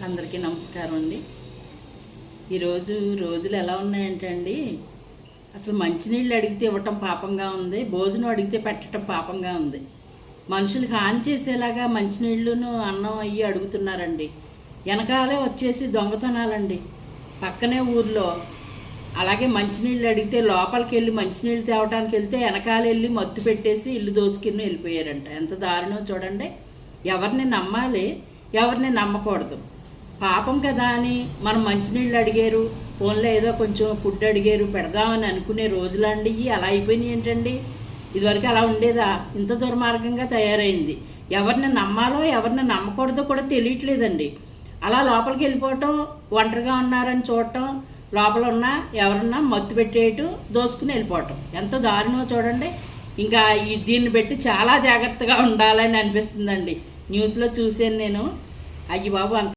అందరికీ నమస్కారం అండి. ఈరోజు రోజులు ఎలా ఉన్నాయంటే అండి, అసలు మంచినీళ్ళు అడిగితే ఇవ్వటం పాపంగా ఉంది, భోజనం అడిగితే పెట్టడం పాపంగా ఉంది. మనుషులకు హాని చేసేలాగా మంచినీళ్ళును అన్నం అయ్యి అడుగుతున్నారండి. వెనకాలే వచ్చేసి దొంగతనాలండి. పక్కనే ఊర్లో అలాగే మంచినీళ్ళు అడిగితే లోపలికి వెళ్ళి మంచినీళ్ళు తేవడానికి వెళ్తే వెనకాల వెళ్ళి మత్తు పెట్టేసి ఇల్లు దోసుకుని వెళ్ళిపోయారంట. ఎంత దారుణం చూడండి. ఎవరిని నమ్మాలి, ఎవరిని నమ్మకూడదు. పాపం కదా అని మనం మంచినీళ్ళు అడిగారు, ఫోన్లో ఏదో కొంచెం ఫుడ్ అడిగారు పెడదామని అనుకునే రోజులండి అలా అయిపోయినాయి ఏంటండి. ఇదివరకు అలా ఉండేదా? ఇంత దుర్మార్గంగా తయారైంది. ఎవరిని నమ్మాలో ఎవరిని నమ్మకూడదో కూడా తెలియట్లేదండి. అలా లోపలికి వెళ్ళిపోవటం, ఒంటరిగా ఉన్నారని చూడటం, లోపల ఉన్న ఎవరన్నా మత్తు పెట్టేయటం, దోసుకుని వెళ్ళిపోవటం. ఎంత దారుణమో చూడండి. ఇంకా దీన్ని బట్టి చాలా జాగ్రత్తగా ఉండాలని అనిపిస్తుందండి. న్యూస్లో చూశాను నేను. అయ్యి బాబు, అంత